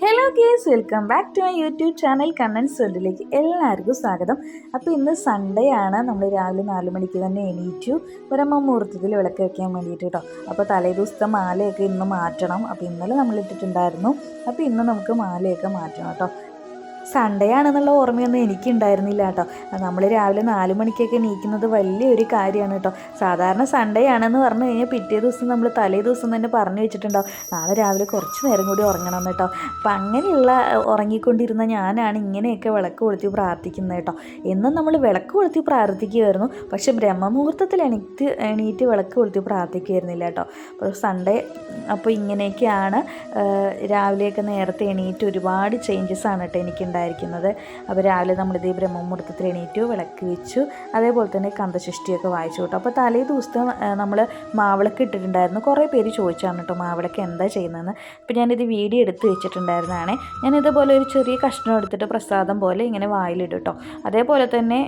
Hello guys, welcome back to my YouTube channel Kannan's വേൾഡിലേക്ക് എല്ലാവർക്കും സ്വാഗതം. അപ്പോൾ ഇന്ന് സൺഡേ ആണ്. നമ്മൾ രാവിലെ 4 മണിക്ക് തന്നെ എണീറ്റു ബ്രഹ്മമുഹൂർത്തത്തിൽ വിളക്ക് വയ്ക്കാൻ വേണ്ടിയിട്ട് കേട്ടോ. അപ്പോൾ തലേ ദിവസത്തെ മാലയൊക്കെ ഇന്ന് മാറ്റണം. അപ്പോൾ ഇന്നലെ നമ്മൾ ഇട്ടിട്ടുണ്ടായിരുന്നു. അപ്പോൾ ഇന്ന് നമുക്ക് മാലയൊക്കെ മാറ്റണം കേട്ടോ. സൺഡേ ആണെന്നുള്ള ഓർമ്മയൊന്നും എനിക്കുണ്ടായിരുന്നില്ല കേട്ടോ. നമ്മൾ രാവിലെ 4 മണിക്കൊക്കെ എണീക്കുന്നത് വലിയൊരു കാര്യമാണ് കേട്ടോ. സാധാരണ സൺഡേ ആണെന്ന് പറഞ്ഞു കഴിഞ്ഞാൽ പിറ്റേ ദിവസം നമ്മൾ തലേ ദിവസം തന്നെ പറഞ്ഞു വെച്ചിട്ടുണ്ടാവും നാളെ രാവിലെ കുറച്ച് നേരം കൂടി ഉറങ്ങണം കേട്ടോ. അപ്പം അങ്ങനെയുള്ള ഉറങ്ങിക്കൊണ്ടിരുന്ന ഞാനാണ് ഇങ്ങനെയൊക്കെ വിളക്ക് കൊളുത്തി പ്രാർത്ഥിക്കുന്നത് കേട്ടോ. എന്നും നമ്മൾ വിളക്ക് കൊളുത്തി പ്രാർത്ഥിക്കുമായിരുന്നു, പക്ഷേ ബ്രഹ്മമുഹൂർത്തത്തിൽ എണീറ്റ് വിളക്ക് കൊളുത്തി പ്രാർത്ഥിക്കുമായിരുന്നില്ല കേട്ടോ. അപ്പോൾ സൺഡേ അപ്പോൾ ഇങ്ങനെയൊക്കെയാണ്. രാവിലെയൊക്കെ നേരത്തെ എണീറ്റ് ഒരുപാട് ചേഞ്ചസ് ആണ് കേട്ടോ എനിക്കുണ്ടായിരിക്കുന്നത്. അപ്പോൾ രാവിലെ നമ്മളിത് ബ്രഹ്മമുഹൂർത്തത്തിൽ എണീറ്റു, വിളക്ക് വെച്ചു, അതേപോലെ തന്നെ കന്തശഷ്ടിയൊക്കെ വായിച്ചു കേട്ടോ. അപ്പോൾ തലേ ദിവസത്തെ നമ്മൾ മാവിളക്ക് ഇട്ടിട്ടുണ്ടായിരുന്നു. കുറേ പേര് ചോദിച്ചാണ് കേട്ടോ മാവിളക്ക് എന്താ ചെയ്യുന്നതെന്ന്. അപ്പോൾ ഞാനിത് വീഡിയോ എടുത്ത് വെച്ചിട്ടുണ്ടായിരുന്നതാണ്. ഞാനിതുപോലെ ഒരു ചെറിയ കഷ്ണം എടുത്തിട്ട് പ്രസാദം പോലെ ഇങ്ങനെ വായിലിടും കേട്ടോ. അതേപോലെ തന്നെ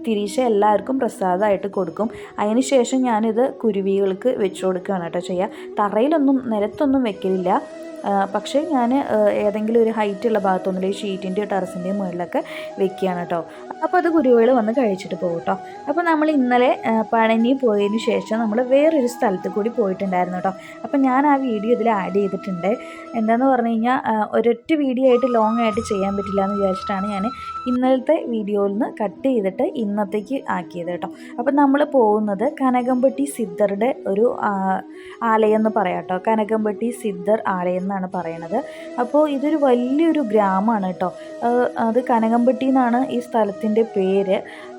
തിരിച്ച എല്ലാവർക്കും പ്രസാദമായിട്ട് കൊടുക്കും. അതിന് ശേഷം ഞാനിത് കുരുവികൾക്ക് വെച്ചു കൊടുക്കുകയാണ് കേട്ടോ ചെയ്യുക. തറയിലൊന്നും നിലത്തൊന്നും വെക്കലില്ല. പക്ഷേ ഞാൻ ഏതെങ്കിലും ഒരു ഹൈറ്റുള്ള ഭാഗത്തൊന്നുമില്ല, ഷീറ്റിൻ്റെയോ ടെറസിൻ്റെയോ മുകളിലൊക്കെ വെക്കുകയാണ് കേട്ടോ. അപ്പോൾ അത് കുരുവികൾ വന്ന് കഴിച്ചിട്ട് പോകും കേട്ടോ. അപ്പോൾ നമ്മൾ ഇന്നലെ പഴനി പോയതിന് ശേഷം നമ്മൾ വേറൊരു സ്ഥലത്ത് കൂടി പോയിട്ടുണ്ടായിരുന്നു കേട്ടോ. അപ്പോൾ ഞാൻ ആ വീഡിയോ ഇതിൽ ആഡ് ചെയ്തിട്ടുണ്ട്. എന്താണെന്ന് പറഞ്ഞു കഴിഞ്ഞാൽ ഒരൊറ്റ വീഡിയോ ആയിട്ട് ലോങ് ആയിട്ട് ചെയ്യാൻ പറ്റില്ല എന്ന് വിചാരിച്ചിട്ടാണ് ഞാൻ ഇന്നലത്തെ വീഡിയോയിൽ നിന്ന് കട്ട് ചെയ്തിട്ട് ഇന്നത്തേക്ക് ആക്കിയത് കേട്ടോ. അപ്പോൾ നമ്മൾ പോകുന്നത് കനകംപട്ടി സിദ്ധറുടെ ഒരു ആലയം എന്ന് പറയാം കേട്ടോ. കനകംപട്ടി സിദ്ധർ ആലയം എന്നാണ് പറയണത്. അപ്പോൾ ഇതൊരു വലിയൊരു ഗ്രാമമാണ് കേട്ടോ. അത് കനകംപട്ടി എന്നാണ് ഈ സ്ഥലത്തിൻ്റെ പേര്.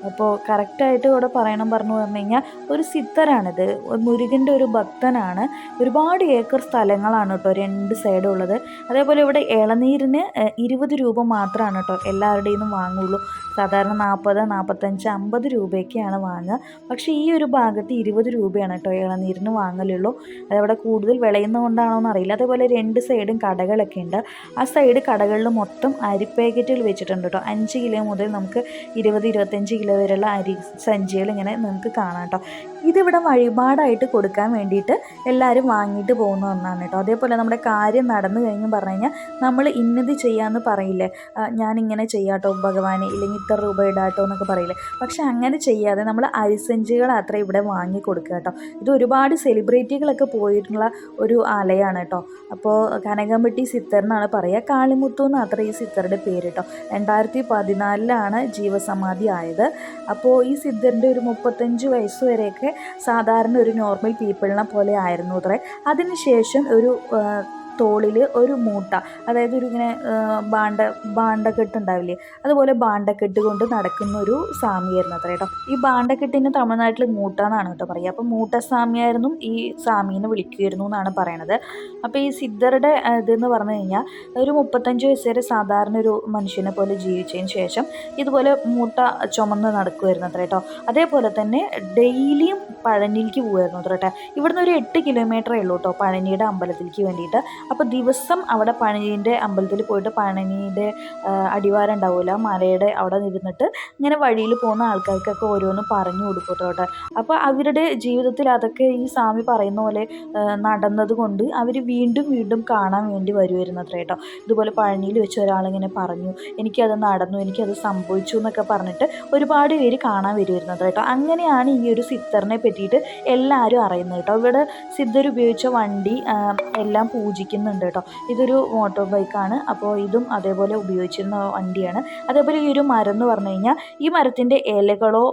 അപ്പോൾ കറക്റ്റായിട്ട് ഇവിടെ പറഞ്ഞു കഴിഞ്ഞാൽ ഒരു സിദ്ധരാണിത്, മുരുകൻ്റെ ഒരു ഭക്തനാണ്. ഒരുപാട് ഏക്കർ സ്ഥലങ്ങളാണ് കേട്ടോ 2 സൈഡും ഉള്ളത്. അതേപോലെ ഇവിടെ ഇളനീരിന് 20 രൂപ മാത്രമാണ് കേട്ടോ എല്ലാവരുടെയും നിന്നും വാങ്ങുള്ളൂ. സാധാരണ 40, 45, 50 രൂപയൊക്കെയാണ് വാങ്ങുക. പക്ഷേ ഈ ഒരു ഭാഗത്ത് 20 രൂപയാണ് കേട്ടോ ഇളനീരിന് വാങ്ങലുള്ളൂ. അതവിടെ കൂടുതൽ വിളയുന്നതുകൊണ്ടാണോ എന്നറിയില്ല. അതേപോലെ 2 സൈഡും കടകളൊക്കെ ഉണ്ട്. ആ സൈഡ് കടകളിൽ മൊത്തം അരി പാക്കറ്റുകൾ വെച്ചിട്ടുണ്ട് കേട്ടോ. 5 കിലോ മുതൽ നമുക്ക് 20-25 കിലോ വരെയുള്ള അരി സഞ്ചികൾ ഇങ്ങനെ നമുക്ക് കാണാം കേട്ടോ. ഇതിവിടെ വഴിപാടായിട്ട് കൊടുക്കാൻ വേണ്ടിയിട്ട് എല്ലാവരും വാങ്ങിയിട്ട് പോകുന്ന ഒന്നാണ് കേട്ടോ. അതേപോലെ നമ്മുടെ കാര്യം നടന്നു കഴിഞ്ഞ് പറഞ്ഞു കഴിഞ്ഞാൽ നമ്മൾ ഇന്നത് ചെയ്യാമെന്ന് പറയില്ലേ, ഞാനിങ്ങനെ ചെയ്യാട്ടോ ഭഗവാനെ, ഇല്ലെങ്കിൽ ഇത്ര രൂപ ഇടാട്ടോ എന്നൊക്കെ പറയില്ലേ. പക്ഷെ അങ്ങനെ ചെയ്യാതെ നമ്മൾ അരിസഞ്ചികൾ അത്ര ഇവിടെ വാങ്ങി കൊടുക്കുക കേട്ടോ. ഇത് ഒരുപാട് സെലിബ്രിറ്റികളൊക്കെ പോയിട്ടുള്ള ഒരു ആലയമാണ് കേട്ടോ. അപ്പോൾ കനകംപട്ടി സിദ്ധർ എന്നാണ് പറയുക. കാളിമുത്തു എന്ന് അത്ര ഈ സിദ്ധറുടെ പേര് കേട്ടോ. 2014 ജീവസമാധി ആയത്. അപ്പോൾ ഈ സിദ്ധറിൻ്റെ ഒരു 35 വയസ്സ് വരെയൊക്കെ സാധാരണ ഒരു നോർമൽ പീപ്പിളിനെ പോലെ ആയിരുന്നു അത്രേ. അതിനുശേഷം ഒരു തോളിൽ ഒരു മൂട്ട, അതായത് ഒരു ഇങ്ങനെ ബാണ്ടക്കെട്ട് ഉണ്ടാവില്ലേ, അതുപോലെ ബാണ്ടക്കെട്ട് കൊണ്ട് നടക്കുന്ന ഒരു സ്വാമിയായിരുന്നു അത്ര കേട്ടോ. ഈ ബാണ്ടക്കെട്ടിന് തമിഴ്നാട്ടിൽ മൂട്ട എന്നാണ് കേട്ടോ പറയുക. അപ്പോൾ മൂട്ട സ്വാമിയായിരുന്നു ഈ സ്വാമീനെ വിളിക്കുമായിരുന്നു എന്നാണ് പറയണത്. അപ്പോൾ ഈ സിദ്ധറുടെ ഇതെന്ന് പറഞ്ഞു കഴിഞ്ഞാൽ ഒരു 35 വയസ്സ് വരെ സാധാരണ ഒരു മനുഷ്യനെ പോലെ ജീവിച്ചതിന് ശേഷം ഇതുപോലെ മൂട്ട ചുമന്ന് നടക്കുമായിരുന്നു അത്ര കേട്ടോ. അതേപോലെ തന്നെ ഡെയിലിയും പഴനിയിലേക്ക് പോകുമായിരുന്നു അത്ര കേട്ടോ. ഇവിടുന്ന് ഒരു 8 കിലോമീറ്ററേ ഉള്ളൂ കേട്ടോ പഴനിയുടെ അമ്പലത്തിലേക്ക് വേണ്ടിയിട്ട്. അപ്പോൾ ദിവസം അവിടെ പഴനീൻ്റെ അമ്പലത്തിൽ പോയിട്ട് പഴനിയുടെ അടിവാരം ഉണ്ടാവില്ല, മലയുടെ അവിടെ ഇരുന്നിട്ട് ഇങ്ങനെ വഴിയിൽ പോകുന്ന ആൾക്കാർക്കൊക്കെ ഓരോന്ന് പറഞ്ഞു കൊടുക്കും കേട്ടോ. അപ്പോൾ അവരുടെ ജീവിതത്തിൽ അതൊക്കെ ഈ സ്വാമി പറയുന്ന പോലെ നടന്നത് കൊണ്ട് അവർ വീണ്ടും വീണ്ടും കാണാൻ വേണ്ടി വരുമായിരുന്നു അത്ര കേട്ടോ. ഇതുപോലെ പഴനിയിൽ വെച്ച് ഒരാളിങ്ങനെ പറഞ്ഞു, എനിക്കത് നടന്നു, എനിക്കത് സംഭവിച്ചു എന്നൊക്കെ പറഞ്ഞിട്ട് ഒരുപാട് പേര് കാണാൻ വരുമായിരുന്നു അത്ര കേട്ടോ. അങ്ങനെയാണ് ഈ ഒരു സിദ്ധറിനെ പറ്റിയിട്ട് എല്ലാവരും അറിയുന്നത് കേട്ടോ. ഇവിടെ സിദ്ധർ ഉപയോഗിച്ച വണ്ടി എല്ലാം പൂജിക്കുന്നുണ്ട് കേട്ടോ. ഇതൊരു മോട്ടോർ ബൈക്കാണ്. അപ്പോൾ ഇതും അതേപോലെ ഉപയോഗിച്ചിരുന്ന വണ്ടിയാണ്. അതേപോലെ ഈ ഒരു മരം എന്ന് പറഞ്ഞു കഴിഞ്ഞാൽ ഈ മരത്തിൻ്റെ ഇലകളോ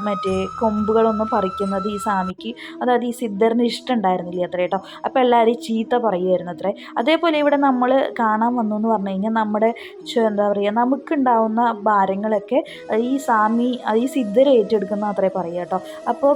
മറ്റേ കൊമ്പുകളൊന്നും പറിക്കുന്നത് ഈ സ്വാമിക്ക്, അതായത് ഈ സിദ്ധറിന് ഇഷ്ടമുണ്ടായിരുന്നില്ല അത്ര കേട്ടോ. അപ്പോൾ എല്ലാവരും ചീത്ത പറയുമായിരുന്നു അത്രേ. അതേപോലെ ഇവിടെ നമ്മൾ കാണാൻ വന്നു എന്ന് പറഞ്ഞു കഴിഞ്ഞാൽ നമ്മുടെ എന്താ പറയുക, നമുക്കുണ്ടാവുന്ന ഭാരങ്ങളൊക്കെ ഈ സ്വാമി ഈ സിദ്ധർ ഏറ്റെടുക്കുന്ന അത്രേ പറയുക കേട്ടോ. അപ്പോൾ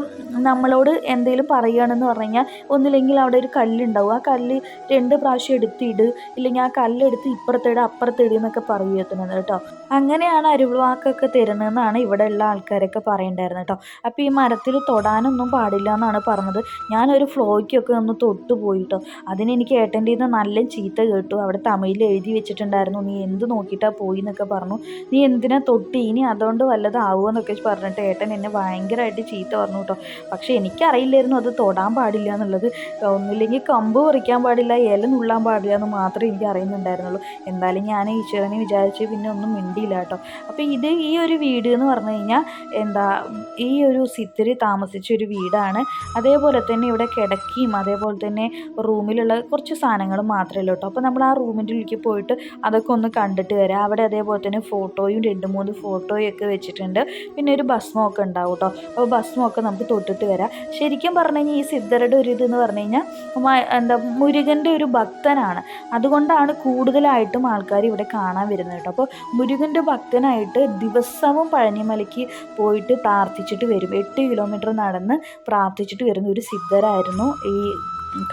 നമ്മളോട് എന്തെങ്കിലും പറയുകയാണെന്ന് പറഞ്ഞു കഴിഞ്ഞാൽ ഒന്നില്ലെങ്കിൽ അവിടെ ഒരു കല്ലുണ്ടാവും, ആ കല്ല് 2 പ്രാവശ്യം എടുത്തിട്, ഇല്ലെങ്കിൽ ആ കല്ലെടുത്ത് ഇപ്പുറത്തിട് അപ്പുറത്തിട് എന്നൊക്കെ പറയുന്നത് കേട്ടോ. അങ്ങനെയാണ് അരുൾവാക്കൊക്കെ തരുന്നതെന്നാണ് ഇവിടെ ഉള്ള ആൾക്കാരൊക്കെ പറയണ്ടായിരുന്നത് കേട്ടോ. അപ്പോൾ ഈ മരത്തിൽ തൊടാനൊന്നും പാടില്ല എന്നാണ് പറഞ്ഞത്. ഞാനൊരു ഫ്ലോയ്ക്കൊക്കെ ഒന്ന് തൊട്ട് പോയിട്ടോ. അതിനെനിക്ക് ഏട്ടൻ്റെ നിന്ന് നല്ല ചീത്ത കേട്ടു. അവിടെ തമിഴിൽ എഴുതി വെച്ചിട്ടുണ്ടായിരുന്നു, നീ എന്ത് നോക്കിയിട്ടാണ് പോയി എന്നൊക്കെ പറഞ്ഞു. നീ എന്തിനാ തൊട്ട്, ഇനി അതുകൊണ്ട് വല്ലതാവുമോ എന്നൊക്കെ പറഞ്ഞിട്ട് ഏട്ടൻ എന്നെ ഭയങ്കരമായിട്ട് ചീത്ത പറഞ്ഞു കേട്ടോ. പക്ഷേ എനിക്കറിയില്ലായിരുന്നു അത് തൊടാൻ പാടില്ല എന്നുള്ളത്. ഒന്നില്ലെങ്കിൽ കമ്പ് പറിക്കാൻ പാടില്ല, ഇല തുള്ളാൻ പാടില്ല എന്ന് മാത്രമേ എനിക്ക് അറിയുന്നുണ്ടായിരുന്നുള്ളൂ. എന്തായാലും ഞാൻ ഈശ്വരനെ വിചാരിച്ച് പിന്നെ ഒന്നും മിണ്ടിയില്ല കേട്ടോ. അപ്പോൾ ഈ ഒരു വീട് എന്ന് പറഞ്ഞു കഴിഞ്ഞാൽ ഈ ഒരു സിത്തർ താമസിച്ച ഒരു വീടാണ്. അതേപോലെ തന്നെ ഇവിടെ കിടക്കിയും അതേപോലെ തന്നെ റൂമിലുള്ള കുറച്ച് സാധനങ്ങളും മാത്രമേ ഉള്ളൂ കേട്ടോ. അപ്പോൾ നമ്മൾ ആ റൂമിൻ്റെ ഉള്ളിലേക്ക് പോയിട്ട് അതൊക്കെ ഒന്ന് കണ്ടിട്ട് വരാം. അവിടെ അതേപോലെ തന്നെ ഫോട്ടോയും 2-3 ഫോട്ടോയും ഒക്കെ വെച്ചിട്ടുണ്ട്. പിന്നെ ഒരു ഭസ്മമൊക്കെ ഉണ്ടാവും കേട്ടോ. അപ്പോൾ ഭസ്മമൊക്കെ നമുക്ക് തൊട്ടിട്ട് വരാം. ശരിക്കും പറഞ്ഞു കഴിഞ്ഞാൽ ഈ സിദ്ധരുടെ ഒരു ഇതെന്ന് പറഞ്ഞു കഴിഞ്ഞാൽ മുരുകൻ്റെ ഒരു ഭക്തനാണ്. അതുകൊണ്ടാണ് കൂടുതലായിട്ടും ആൾക്കാർ ഇവിടെ കാണാൻ വരുന്നത് കേട്ടോ. അപ്പോൾ മുരുകൻ്റെ ഭക്തനായിട്ട് ദിവസവും പഴനിമലയ്ക്ക് പോയിട്ട് പ്രാർത്ഥിച്ചിട്ട് വരും. 8 കിലോമീറ്റർ നടന്ന് പ്രാർത്ഥിച്ചിട്ട് വരുന്ന ഒരു സിദ്ധരായിരുന്നു ഈ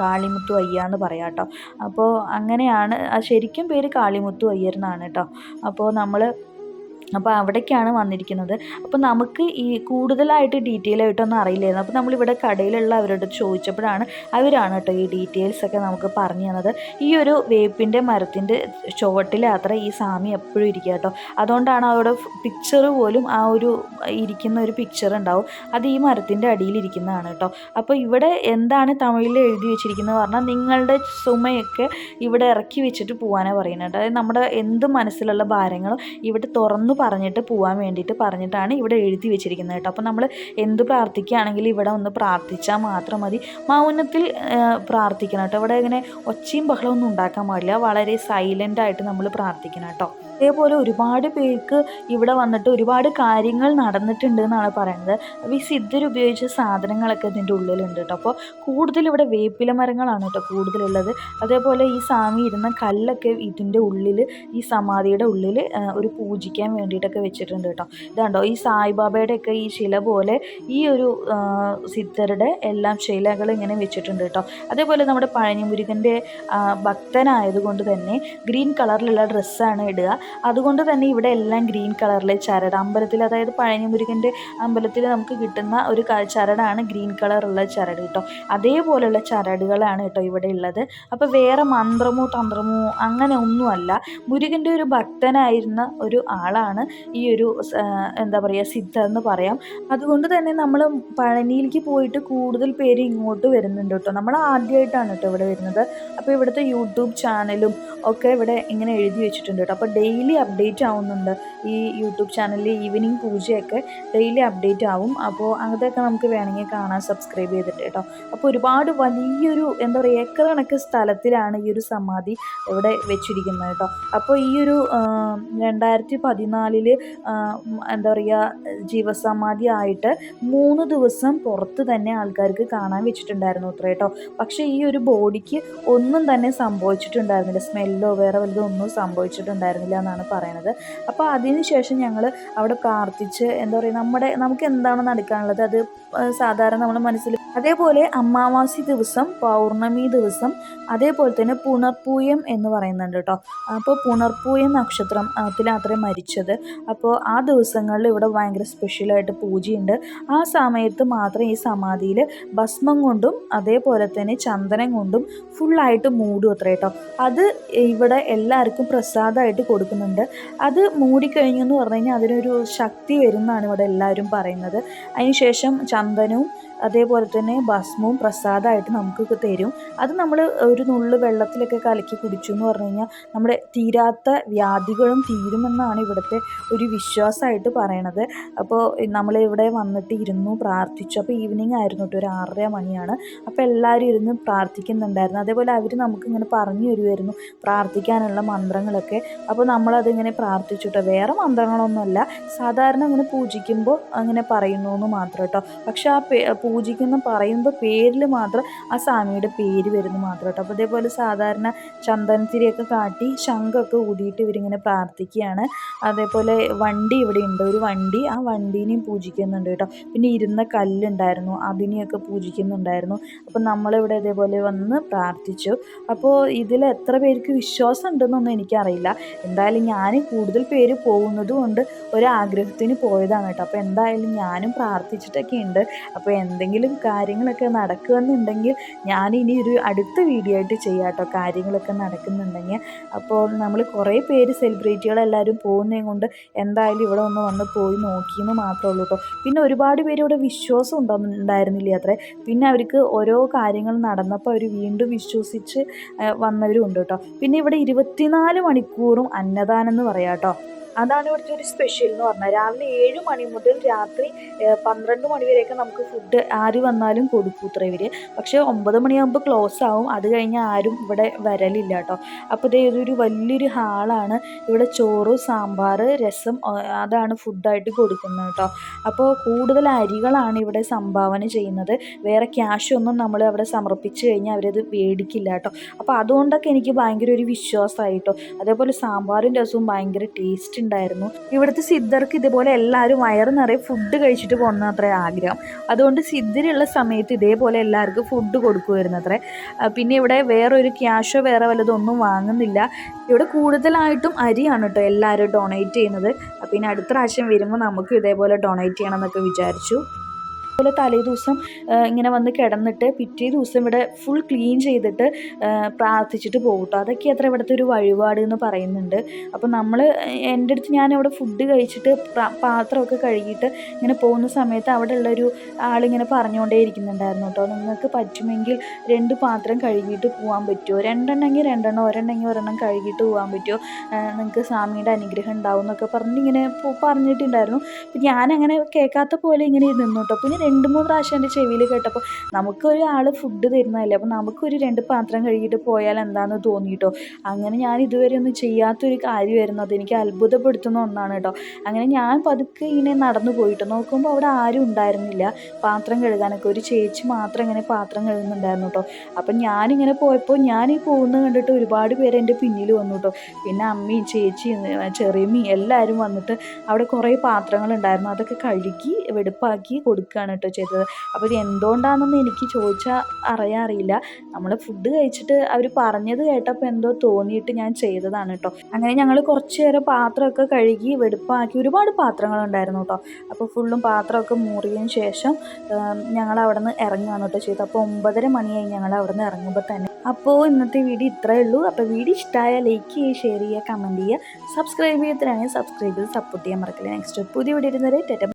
കാളിമുത്തു അയ്യ എന്ന് പറയാം കേട്ടോ. അപ്പോൾ അങ്ങനെയാണ് ശരിക്കും പേര് കാളിമുത്തു അയ്യർ എന്നാണ് കേട്ടോ. അപ്പോൾ അവിടേക്കാണ് വന്നിരിക്കുന്നത്. അപ്പോൾ നമുക്ക് ഈ കൂടുതലായിട്ട് ഡീറ്റെയിൽ ആയിട്ടൊന്നും അറിയില്ലായിരുന്നു. അപ്പോൾ നമ്മളിവിടെ കടയിലുള്ള അവരോട് ചോദിച്ചപ്പോഴാണ് അവരാണ് കേട്ടോ ഈ ഡീറ്റെയിൽസൊക്കെ നമുക്ക് പറഞ്ഞു തന്നത്. ഈ ഒരു വേപ്പിൻ്റെ മരത്തിൻ്റെ ചുവട്ടിലാത്ര ഈ സ്വാമി എപ്പോഴും ഇരിക്കുക കേട്ടോ. അതുകൊണ്ടാണ് അവിടെ പിക്ചർ പോലും ആ ഒരു ഇരിക്കുന്ന ഒരു പിക്ചർ ഉണ്ടാവും, അത് ഈ മരത്തിൻ്റെ അടിയിലിരിക്കുന്നതാണ് കേട്ടോ. അപ്പോൾ ഇവിടെ എന്താണ് തമിഴിൽ എഴുതി വെച്ചിരിക്കുന്നത് പറഞ്ഞാൽ നിങ്ങളുടെ സുമയൊക്കെ ഇവിടെ ഇറക്കി വെച്ചിട്ട് പോകാനാണ് പറയുന്നത്. അതായത് നമ്മുടെ എന്ത് മനസ്സിലുള്ള ഭാരങ്ങളും ഇവിടെ തുറന്നു പറഞ്ഞിട്ട് പോകാൻ വേണ്ടിയിട്ട് പറഞ്ഞിട്ടാണ് ഇവിടെ എഴുതി വെച്ചിരിക്കുന്നത് കേട്ടോ. അപ്പോൾ നമ്മൾ എന്ത് പ്രാർത്ഥിക്കുകയാണെങ്കിലും ഇവിടെ ഒന്ന് പ്രാർത്ഥിച്ചാൽ മാത്രം മതി. മൗനത്തിൽ പ്രാർത്ഥിക്കണം കേട്ടോ. ഇവിടെ ഇങ്ങനെ ഒച്ചയും ബഹളമൊന്നും ഉണ്ടാക്കാൻ പാടില്ല. വളരെ സൈലൻ്റായിട്ട് നമ്മൾ പ്രാർത്ഥിക്കണം കേട്ടോ. അതേപോലെ ഒരുപാട് പേർക്ക് ഇവിടെ വന്നിട്ട് ഒരുപാട് കാര്യങ്ങൾ നടന്നിട്ടുണ്ട് എന്നാണ് പറയുന്നത്. അപ്പോൾ ഈ സിദ്ധർ ഉപയോഗിച്ച സാധനങ്ങളൊക്കെ ഇതിൻ്റെ ഉള്ളിലുണ്ട് കേട്ടോ. അപ്പോൾ കൂടുതൽ ഇവിടെ വേപ്പില മരങ്ങളാണ് കേട്ടോ കൂടുതലുള്ളത്. അതേപോലെ ഈ സ്വാമി ഇരുന്ന കല്ലൊക്കെ ഇതിൻ്റെ ഉള്ളിൽ ഈ സമാധിയുടെ ഉള്ളിൽ ഒരു പൂജിക്കാൻ വേണ്ടിയിട്ടൊക്കെ വെച്ചിട്ടുണ്ട് കേട്ടോ. ഇതാണ്ടോ ഈ സായിബാബയുടെയൊക്കെ ഈ ശില പോലെ ഈ ഒരു സിദ്ധരുടെ എല്ലാം ശിലകൾ ഇങ്ങനെ വെച്ചിട്ടുണ്ട് കേട്ടോ. അതേപോലെ നമ്മുടെ പഴനി മുരുകൻ്റെ ഭക്തനായതുകൊണ്ട് തന്നെ ഗ്രീൻ കളറിലുള്ള ഡ്രസ്സാണ് ഇടുക. അതുകൊണ്ട് തന്നെ ഇവിടെ എല്ലാം ഗ്രീൻ കളറിലെ ചരട് അമ്പലത്തിൽ, അതായത് പഴനി മുരുകൻ്റെ അമ്പലത്തിൽ നമുക്ക് കിട്ടുന്ന ഒരു ചരടാണ് ഗ്രീൻ കളറുള്ള ചരട് കേട്ടോ. അതേപോലെയുള്ള ചരടുകളാണ് കേട്ടോ ഇവിടെ ഉള്ളത്. അപ്പോൾ വേറെ മന്ത്രമോ തന്ത്രമോ അങ്ങനെ ഒന്നുമല്ല, മുരുകൻ്റെ ഒരു ഭക്തനായിരുന്ന ഒരു ആളാണ് ഈ ഒരു സിദ്ധർ എന്ന് പറയാം. അതുകൊണ്ട് തന്നെ നമ്മൾ പഴനിയിലേക്ക് പോയിട്ട് കൂടുതൽ പേര് ഇങ്ങോട്ട് വരുന്നുണ്ട് കേട്ടോ. നമ്മൾ ആദ്യമായിട്ടാണ് കേട്ടോ ഇവിടെ വരുന്നത്. അപ്പോൾ ഇവിടുത്തെ യൂട്യൂബ് ചാനലും ഒക്കെ ഇവിടെ ഇങ്ങനെ എഴുതി വെച്ചിട്ടുണ്ട് കേട്ടോ. അപ്പോൾ ഡെയിലി അപ്ഡേറ്റ് ആവുന്നുണ്ട് ഈ യൂട്യൂബ് ചാനലിൽ. ഈവനിങ് പൂജയൊക്കെ ഡെയിലി അപ്ഡേറ്റ് ആവും. അപ്പോൾ അതൊക്കെ നമുക്ക് വേണമെങ്കിൽ കാണാൻ സബ്സ്ക്രൈബ് ചെയ്തിട്ട് കേട്ടോ. അപ്പോൾ ഒരുപാട് വലിയൊരു ഏക്കർ കണക്ക് സ്ഥലത്തിലാണ് ഈ ഒരു സമാധി ഇവിടെ വെച്ചിരിക്കുന്നത് കേട്ടോ. അപ്പോൾ ഈ ഒരു 2014 ജീവസമാധി ആയിട്ട് 3 ദിവസം പുറത്ത് തന്നെ ആൾക്കാർക്ക് കാണാൻ വെച്ചിട്ടുണ്ടായിരുന്നു അത്ര കേട്ടോ. പക്ഷേ ഈ ഒരു ബോഡിക്ക് ഒന്നും തന്നെ സംഭവിച്ചിട്ടുണ്ടായിരുന്നില്ല. സ്മെല്ലോ വേറെ വലുതോ ഒന്നും സംഭവിച്ചിട്ടുണ്ടായിരുന്നില്ല എന്നാണ് പറയണത്. അപ്പോൾ അതിനുശേഷം ഞങ്ങൾ അവിടെ പ്രാർത്ഥിച്ച് നമുക്ക് എന്താണ് നടക്കാനുള്ളത് അത് സാധാരണ നമ്മൾ മനസ്സിൽ. അതേപോലെ അമാവാസി ദിവസം, പൗർണമി ദിവസം, അതേപോലെ തന്നെ പുണർപ്പൂയം എന്ന് പറയുന്നുണ്ട് കേട്ടോ. അപ്പോൾ പുണർപ്പൂയം നക്ഷത്രത്തിലാത്രേ മരിച്ചത്. അപ്പോൾ ആ ദിവസങ്ങളിൽ ഇവിടെ ഭയങ്കര സ്പെഷ്യലായിട്ട് പൂജയുണ്ട്. ആ സമയത്ത് മാത്രം ഈ സമാധിയിൽ ഭസ്മം കൊണ്ടും അതേപോലെ തന്നെ ചന്ദനം കൊണ്ടും ഫുള്ളായിട്ട് മൂടും അത്ര കേട്ടോ. അത് ഇവിടെ എല്ലാവർക്കും പ്രസാദമായിട്ട് കൊടുക്കുന്നുണ്ട്. അത് മൂടിക്കഴിഞ്ഞു എന്ന് പറഞ്ഞു കഴിഞ്ഞാൽ അതിനൊരു ശക്തി വരുന്നതാണ് ഇവിടെ എല്ലാവരും പറയുന്നത്. അതിനുശേഷം ചന്ദനവും അതേപോലെ തന്നെ ഭസ്മവും പ്രസാദമായിട്ട് നമുക്ക് തരും. അത് നമ്മൾ ഒരു നുള്ളു വെള്ളത്തിലൊക്കെ കലക്കി കുടിച്ചു എന്ന് പറഞ്ഞു കഴിഞ്ഞാൽ നമ്മുടെ തീരാത്ത വ്യാധികളും തീരുമെന്നാണ് ഇവിടുത്തെ ഒരു വിശ്വാസമായിട്ട് പറയണത്. അപ്പോൾ നമ്മളിവിടെ വന്നിട്ട് ഇരുന്നു പ്രാർത്ഥിച്ചു. അപ്പോൾ ഈവനിങ് ആയിരുന്നു കേട്ടോ, ഒരു 6:30 മണിയാണ്. അപ്പോൾ എല്ലാവരും ഇരുന്ന് പ്രാർത്ഥിക്കുന്നുണ്ടായിരുന്നു. അതേപോലെ അവർ നമുക്കിങ്ങനെ പറഞ്ഞു തരുമായിരുന്നു പ്രാർത്ഥിക്കാനുള്ള മന്ത്രങ്ങളൊക്കെ. അപ്പോൾ നമ്മളതിങ്ങനെ പ്രാർത്ഥിച്ചു കേട്ടോ. വേറെ മന്ത്രങ്ങളൊന്നുമല്ല, സാധാരണ അങ്ങനെ പൂജിക്കുമ്പോൾ അങ്ങനെ പറയുന്നു എന്ന് മാത്രം കേട്ടോ. പക്ഷെ ആ പൂജിക്കുന്ന പറയുമ്പോൾ പേരിൽ മാത്രം ആ സ്വാമിയുടെ പേര് വരുന്നു മാത്രം കേട്ടോ. അപ്പോൾ അതേപോലെ സാധാരണ ചന്ദനത്തിരിയൊക്കെ കാട്ടി ശംഖൊക്കെ ഊതിയിട്ട് ഇവരിങ്ങനെ പ്രാർത്ഥിക്കുകയാണ്. അതേപോലെ വണ്ടി ഇവിടെ ഉണ്ട്, ഒരു വണ്ടി, ആ വണ്ടീനെയും പൂജിക്കുന്നുണ്ട് കേട്ടോ. പിന്നെ ഇരുന്ന കല്ലുണ്ടായിരുന്നു, അതിനെയൊക്കെ പൂജിക്കുന്നുണ്ടായിരുന്നു. അപ്പം നമ്മളിവിടെ ഇതേപോലെ വന്ന് പ്രാർത്ഥിച്ചു. അപ്പോൾ ഇതിൽ എത്ര പേർക്ക് വിശ്വാസം ഉണ്ടെന്നൊന്നും എനിക്കറിയില്ല. എന്തായാലും ഞാൻ കൂടുതൽ പേര് പോകുന്നത് കൊണ്ട് ഒരാഗ്രഹത്തിന് പോയതാണ് കേട്ടോ. അപ്പോൾ എന്തായാലും ഞാനും പ്രാർത്ഥിച്ചിട്ടൊക്കെ ഉണ്ട്. അപ്പോൾ എന്തെങ്കിലും കാര്യങ്ങളൊക്കെ നടക്കുകയെന്നുണ്ടെങ്കിൽ ഞാനിനി ഒരു അടുത്ത വീഡിയോ ആയിട്ട് ചെയ്യാം കേട്ടോ, കാര്യങ്ങളൊക്കെ നടക്കുന്നുണ്ടെങ്കിൽ. അപ്പോൾ നമ്മൾ കുറേ പേര് സെലിബ്രിറ്റികളെല്ലാവരും പോകുന്നതും കൊണ്ട് എന്തായാലും ഇവിടെ ഒന്ന് വന്ന് പോയി നോക്കിയെന്ന് മാത്രമേ ഉള്ളൂ കേട്ടോ. പിന്നെ ഒരുപാട് പേര് ഇവിടെ വിശ്വാസം ഉണ്ടായിരുന്നില്ല അത്രേ. പിന്നെ അവർക്ക് ഓരോ കാര്യങ്ങൾ നടന്നപ്പോൾ അവർ വീണ്ടും വിശ്വസിച്ച് വന്നവരും ഉണ്ട് കേട്ടോ. പിന്നെ ഇവിടെ 24 മണിക്കൂറും അന്നദാനം എന്ന് പറയാം കേട്ടോ. അതാണ് ഇവിടുത്തെ ഒരു സ്പെഷ്യൽ എന്ന് പറഞ്ഞാൽ. രാവിലെ 7 മണി മുതൽ രാത്രി 12 മണി വരെയൊക്കെ നമുക്ക് ഫുഡ് ആര് വന്നാലും കൊടുക്കൂത്രേ ഇവർ. പക്ഷേ 9 മണിയാകുമ്പോൾ ക്ലോസ് ആവും. അത് കഴിഞ്ഞ് ആരും ഇവിടെ വരലില്ല കേട്ടോ. അപ്പോൾ ഇതൊരു വലിയൊരു ഹാളാണ്. ഇവിടെ ചോറ്, സാമ്പാർ, രസം അതാണ് ഫുഡായിട്ട് കൊടുക്കുന്നത് കേട്ടോ. അപ്പോൾ കൂടുതൽ അരികളാണ് ഇവിടെ സംഭാവന ചെയ്യുന്നത്. വേറെ ക്യാഷൊന്നും നമ്മൾ അവിടെ സമർപ്പിച്ച് കഴിഞ്ഞാൽ അവരത് മേടിക്കില്ല കേട്ടോ. അപ്പോൾ അതുകൊണ്ടൊക്കെ എനിക്ക് ഭയങ്കര ഒരു വിശ്വാസമായി കേട്ടോ. അതേപോലെ സാമ്പാറും രസവും ഭയങ്കര ടേസ്റ്റ് ഉണ്ടായിരുന്നു. ഇവിടുത്തെ സിദ്ധർക്ക് ഇതുപോലെ എല്ലാവരും വയറ് നിറയെ ഫുഡ് കഴിച്ചിട്ട് പോകണം അത്ര ആഗ്രഹം. അതുകൊണ്ട് സിദ്ധരുള്ള സമയത്ത് ഇതേപോലെ എല്ലാവർക്കും ഫുഡ് കൊടുക്കുമായിരുന്നു അത്രേ. പിന്നെ ഇവിടെ വേറൊരു ക്യാഷോ വേറെ വല്ലതൊന്നും വാങ്ങുന്നില്ല. ഇവിടെ കൂടുതലായിട്ടും അരിയാണ് കേട്ടോ എല്ലാവരും ഡൊണേറ്റ് ചെയ്യുന്നത്. പിന്നെ അടുത്ത പ്രാവശ്യം വരുമ്പോൾ നമുക്ക് ഇതേപോലെ ഡൊണേറ്റ് ചെയ്യണം എന്നൊക്കെ വിചാരിച്ചു. അതുപോലെ തലേ ദിവസം ഇങ്ങനെ വന്ന് കിടന്നിട്ട് പിറ്റേ ദിവസം ഇവിടെ ഫുൾ ക്ലീൻ ചെയ്തിട്ട് പ്രാർത്ഥിച്ചിട്ട് പോകും കേട്ടോ. അതൊക്കെ അത്ര ഇവിടുത്തെ ഒരു വഴിപാട് എന്ന് പറയുന്നുണ്ട്. അപ്പോൾ എൻ്റെ അടുത്ത് ഞാനിവിടെ ഫുഡ് കഴിച്ചിട്ട് പാത്രമൊക്കെ കഴുകിയിട്ട് ഇങ്ങനെ പോകുന്ന സമയത്ത് അവിടെ ഉള്ളൊരു ആളിങ്ങനെ പറഞ്ഞുകൊണ്ടേ ഇരിക്കുന്നുണ്ടായിരുന്നു കേട്ടോ, നിങ്ങൾക്ക് പറ്റുമെങ്കിൽ 2 പാത്രം കഴുകിയിട്ട് പോകാൻ പറ്റുമോ, 2 എണ്ണമെങ്കിൽ 2 എണ്ണം, ഒരെണ്ണമെങ്കിൽ ഒരെണ്ണം കഴുകിയിട്ട് പോകാൻ പറ്റുമോ, നിങ്ങൾക്ക് സ്വാമിയുടെ അനുഗ്രഹം ഉണ്ടാവും എന്നൊക്കെ പറഞ്ഞിങ്ങനെ പറഞ്ഞിട്ടുണ്ടായിരുന്നു. അപ്പം ഞാനങ്ങനെ കേൾക്കാത്ത പോലെ ഇങ്ങനെ നിന്നു കേട്ടോ. പിന്നെ 2-3 പ്രാവശ്യം എൻ്റെ ചെവിയിൽ കേട്ടപ്പോൾ നമുക്കൊരു ആൾ ഫുഡ് തരുന്നതല്ലേ, അപ്പോൾ നമുക്കൊരു 2 പാത്രം കഴുകിയിട്ട് പോയാൽ എന്താണെന്ന് തോന്നിയിട്ടോ. അങ്ങനെ ഞാൻ ഇതുവരെ ഒന്നും ചെയ്യാത്തൊരു കാര്യമായിരുന്നു. അതെനിക്ക് അത്ഭുതപ്പെടുത്തുന്ന ഒന്നാണ് കേട്ടോ. അങ്ങനെ ഞാൻ പതുക്കെ ഇങ്ങനെ നടന്നു പോയിട്ട് നോക്കുമ്പോൾ അവിടെ ആരും ഉണ്ടായിരുന്നില്ല പാത്രം കഴുകാനൊക്കെ. ഒരു ചേച്ചി മാത്രം ഇങ്ങനെ പാത്രം കഴുകുന്നുണ്ടായിരുന്നു കേട്ടോ. അപ്പം ഞാനിങ്ങനെ പോയപ്പോൾ ഞാൻ ഈ പോകുന്നത് കണ്ടിട്ട് ഒരുപാട് പേര് എൻ്റെ പിന്നിൽ വന്നു കേട്ടോ. പിന്നെ അമ്മയും ചേച്ചിയും ചെറിയമ്മയും എല്ലാവരും വന്നിട്ട് അവിടെ കുറേ പാത്രങ്ങളുണ്ടായിരുന്നു, അതൊക്കെ കഴുകി വെടുപ്പാക്കി കൊടുക്കുകയാണ് കേട്ടോ ചെയ്തത്. അപ്പോൾ ഇത് എന്തുകൊണ്ടാണെന്നൊന്നും എനിക്ക് ചോദിച്ചാൽ അറിയില്ല. നമ്മൾ ഫുഡ് കഴിച്ചിട്ട് അവർ പറഞ്ഞത് കേട്ടപ്പോൾ എന്തോ തോന്നിയിട്ട് ഞാൻ ചെയ്തതാണ് കേട്ടോ. അങ്ങനെ ഞങ്ങൾ കുറച്ച് നേരം പാത്രമൊക്കെ കഴുകി വെടുപ്പാക്കി. ഒരുപാട് പാത്രങ്ങളുണ്ടായിരുന്നു കേട്ടോ. അപ്പോൾ ഫുള്ളും പാത്രമൊക്കെ മൂറിയതിന് ശേഷം ഞങ്ങൾ അവിടെ നിന്ന് ഇറങ്ങുകയാണ് കേട്ടോ ചെയ്തത്. അപ്പോൾ 9:30 മണിയായി ഞങ്ങൾ അവിടെ നിന്ന് ഇറങ്ങുമ്പോൾ തന്നെ. അപ്പോൾ ഇന്നത്തെ വീഡിയോ ഇത്രയേ ഉള്ളൂ. അപ്പോൾ വീഡിയോ ഇഷ്ടമായാൽ ലൈക്ക് ചെയ്യുക, ഷെയർ ചെയ്യുക, കമൻറ്റ് ചെയ്യുക, സബ്സ്ക്രൈബ് ചെയ്തിട്ടാണെങ്കിൽ സബ്സ്ക്രൈബ് ചെയ്ത് സപ്പോർട്ട് ചെയ്യാൻ മറക്കില്ല. നെക്സ്റ്റ് പുതിയ വീഡിയോ ഇരുന്നത്